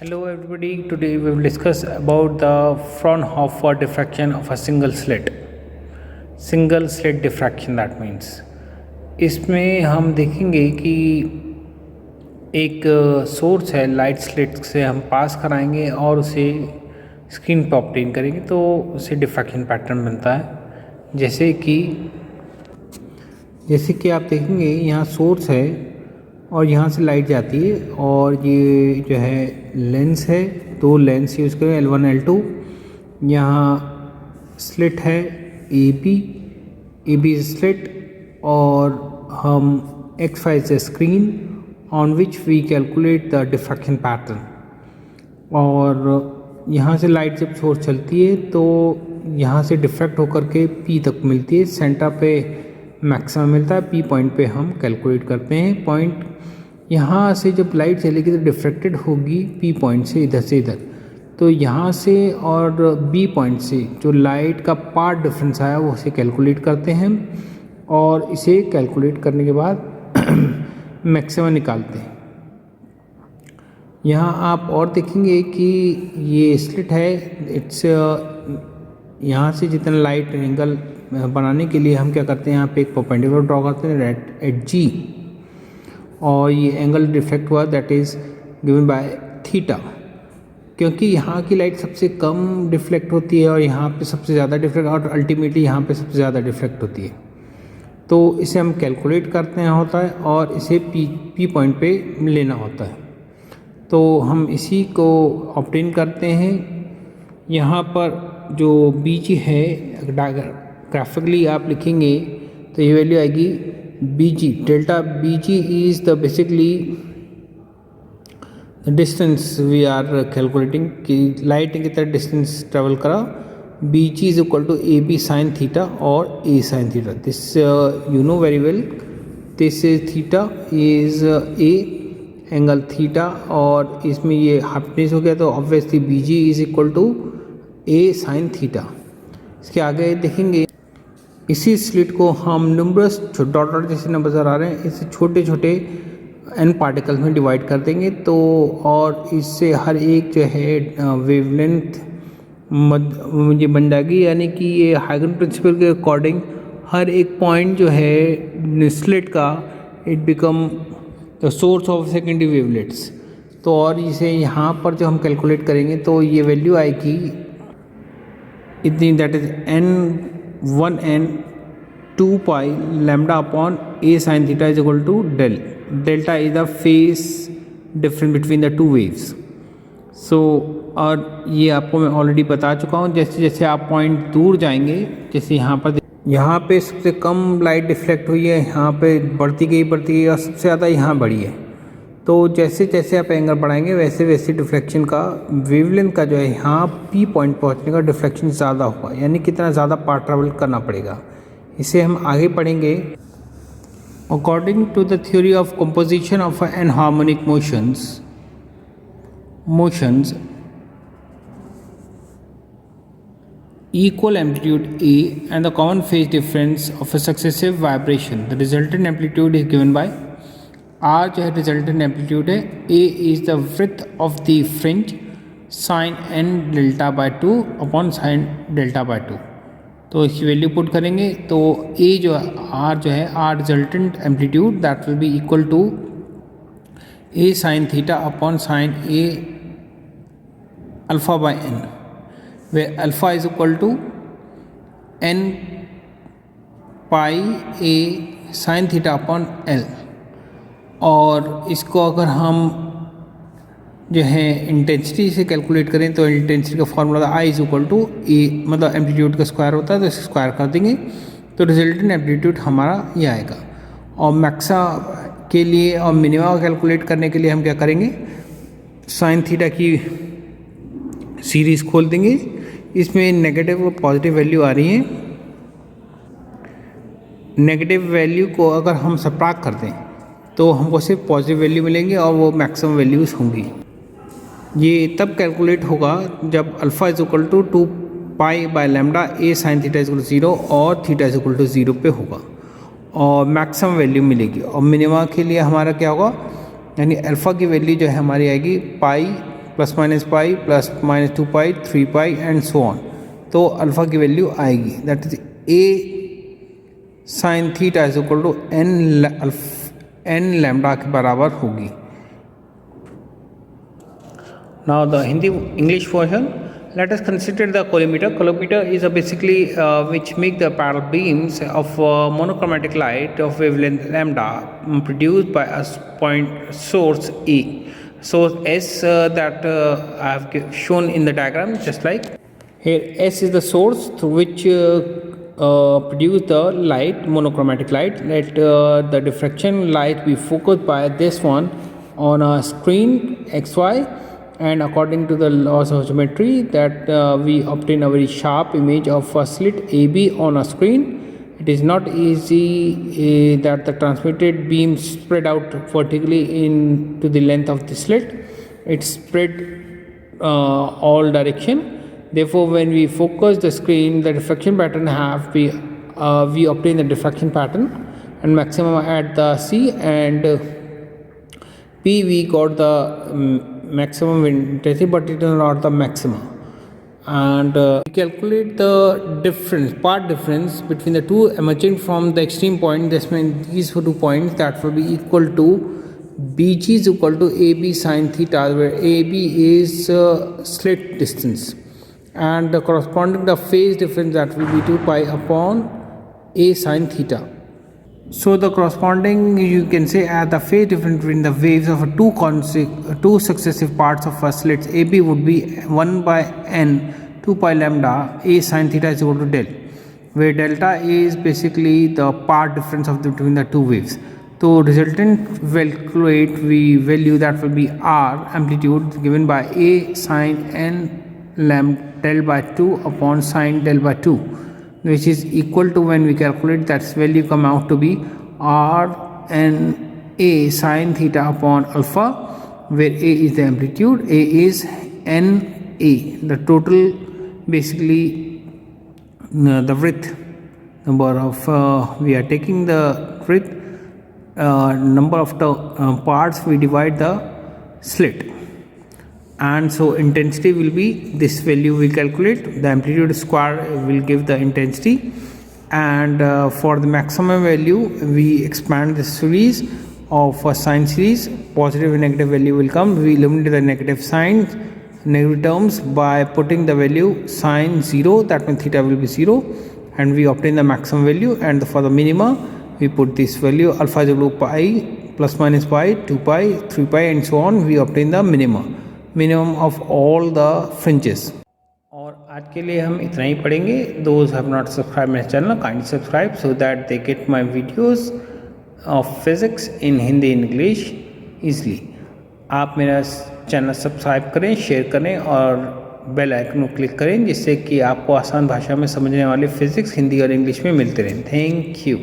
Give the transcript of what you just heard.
Hello everybody, today we will discuss about the Fraunhofer diffraction of a single slit. Single slit diffraction that means इसमें हम देखेंगे कि एक source है light slit से हम पास कराएंगे और उसे स्क्रीन पर ऑब्टेन करेंगे तो उसे डिफ्रैक्शन पैटर्न बनता है। जैसे कि आप देखेंगे यहाँ सोर्स है और यहाँ से लाइट जाती है और ये जो है लेंस है, दो लेंस यूज़ करें L1 L2। यहाँ स्लिट है AB स्लिट और हम X5 से screen on which we calculate the diffraction pattern. और यहाँ से लाइट जब सोर्स चलती है तो यहाँ से डिफ्रैक्ट होकर के P तक मिलती है, सेंटर पे मैक्सिमम मिलता है, P पॉइंट पे हम कैलकुलेट करते हैं। पॉइंट यहाँ से जब लाइट चलेगी तो डिफ्रैक्टेड होगी P पॉइंट से इधर से इधर, तो यहाँ से और B पॉइंट से जो लाइट का पाथ डिफरेंस आया वो उसे कैलकुलेट करते हैं और इसे कैलकुलेट करने के बाद मैक्सिमम निकालते हैं। यहाँ आप और देखेंगे कि ये स्लिट है, इट्स यहाँ से जितना लाइट एंगल बनाने के लिए हम क्या करते हैं, यहाँ पे एक परपेंडिकुलर ड्रॉ करते हैं एट G और ये एंगल डिफेक्ट हुआ that is given by theta, क्योंकि यहाँ की लाइट सबसे कम डिफ्लेक्ट होती है और यहाँ पे सबसे ज़्यादा डिफ्लेक्ट और अल्टीमेटली यहाँ पे सबसे ज़्यादा डिफ्लेक्ट होती है। तो इसे हम कैलकुलेट करते हैं होता है और इसे P पॉइंट पे लेना होता है। तो हम इसी को ऑब्टेन करते हैं। यहाँ पर जो BG है ग्राफिकली आप लिखेंगे तो ये वैल्यू आएगी BG, delta BG is the basically distance we are calculating कि लाइट ने कितना डिस्टेंस ट्रेवल करा। BG is equal to AB sine theta और A sine theta. This you know very well, this is theta is A angle theta और इसमें ये halfness हो गया तो obviously BG is equal to A sine theta. इसके आगे देखेंगे इसी स्लिट को हम नंबरस डॉट डॉट जैसे नंबर आ रहे हैं इसे छोटे छोटे n पार्टिकल्स में डिवाइड कर देंगे तो और इससे हर एक जो है वेवलेंथ मुझे बन जाएगी, यानी कि ये हाइगन प्रिंसिपल के अकॉर्डिंग हर एक पॉइंट जो है स्लिट का it become the source of secondary wavelets. तो और इसे यहाँ पर जो हम कैलकुलेट करेंगे तो ये वैल्यू आएगी इतनी, that is n 2 pi lambda upon A sine theta is equal to del. Delta is the phase difference between the two waves. So और ये आपको मैं ऑलरेडी बता चुका हूँ, जैसे जैसे आप पॉइंट दूर जाएंगे, जैसे यहाँ पे सबसे कम लाइट डिफ्लेक्ट हुई है, यहाँ पे बढ़ती गई और सबसे ज़्यादा यहाँ बढ़ी है। तो जैसे जैसे आप एंगल बढ़ाएंगे वैसे वैसे डिफ्लेक्शन का वेवलेंथ का जो है यहाँ P पॉइंट पहुँचने का डिफ्लेक्शन ज़्यादा होगा, यानी कितना ज़्यादा पाथ ट्रैवल करना पड़ेगा। इसे हम आगे पढ़ेंगे। According to the theory of composition of enharmonic motions equal amplitude A and the common phase difference of a successive vibration, the resultant amplitude is given by R जो है resultant amplitude है, A is the width of the fringe sin n delta by 2 upon sin delta by 2। तो इसकी value put करेंगे तो A जो है R जो है R resultant amplitude that will be equal to A sin theta upon sin A alpha by n, where alpha is equal to n pi A sin theta upon L। और इसको अगर हम जो है इंटेंसिटी से calculate करें तो intensity का formula I is equal to A, मतलब एम्पलीट्यूड का स्क्वायर होता है तो इसे स्क्वायर कर देंगे तो रिजल्टेंट एम्पलीट्यूड हमारा ये आएगा। और मैक्सा के लिए और मिनिमा कैलकुलेट करने के लिए हम क्या करेंगे, साइन थीटा की सीरीज़ खोल देंगे। इसमें नेगेटिव और पॉजिटिव वैल्यू आ रही है। नेगेटिव वैल्यू को अगर हम सबट्रैक्ट कर दें तो हमको सिर्फ पॉजिटिव वैल्यू मिलेंगे और वो मैक्सिमम वैल्यूज़ होंगी। ये तब कैलकुलेट होगा जब alpha is equal to 2 pi by lambda A sine theta is equal to 0 और थीटा इज इक्वल टू 0 पे होगा और मैक्सिमम वैल्यू मिलेगी। और मिनिमा के लिए हमारा क्या होगा, यानी अल्फ़ा की वैल्यू जो है हमारी आएगी pi plus minus pi, plus minus 2 pi, 3 pi and so on. तो अल्फ़ा की वैल्यू आएगी, that is a sine theta is equal to n lambda के बराबर होगी। Now the English version. Let us consider the collimator. Collimator is basically which make the parallel beams of monochromatic light of wavelength lambda produced by a point source A. Source S that I have shown in the diagram, just like here. S is the source through which produce the light, monochromatic light. Let the diffraction light be focused by this one on a screen XY, and according to the laws of geometry that we obtain a very sharp image of a slit AB on a screen. It is not easy that the transmitted beam spread out vertically into the length of the slit. It spread all direction. Therefore, when we focus the screen, the diffraction pattern we obtain the diffraction pattern and maximum at the C, and P we got the maximum intensity, but it is not the maximum. And we calculate the part difference between the two emerging from the extreme point. This means these 2 points, that will be equal to BG is equal to AB sine theta, where AB is slit distance, and the corresponding the phase difference, that will be 2 pi upon A sine theta. So the corresponding, you can say, the phase difference between the waves of two successive parts of a slit AB would be 1 by n 2 pi lambda A sin theta is equal to del, where delta is basically the part difference between the two waves. So resultant value that will be R amplitude given by A sin n lambda del by 2 upon sin del by 2, which is equal to, when we calculate that value, come out to be R n A sin theta upon alpha, where A is the amplitude, A is n A, the total basically the width number of we are taking the width number of the parts we divide the slit, and so intensity will be this value we calculate. The amplitude square will give the intensity, and for the maximum value we expand this series of a sine series. Positive and negative value will come. We eliminate the negative signs, negative terms, by putting the value sine 0, that means theta will be 0, and we obtain the maximum value. And for the minima we put this value alpha is equal to pi plus minus pi, 2 pi, 3 pi and so on. We obtain the minimum of all the fringes. और आज के लिए हम इतना ही पढ़ेंगे. Those have not subscribed my channel, kindly subscribe so that they get my videos of physics in Hindi and English easily. आप मेरा channel subscribe करें, शेयर करें और बेल आइकन को क्लिक करें, जिससे कि आपको आसान भाषा में समझने वाले फिजिक्स हिंदी और इंग्लिश में मिलते रहें. Thank you.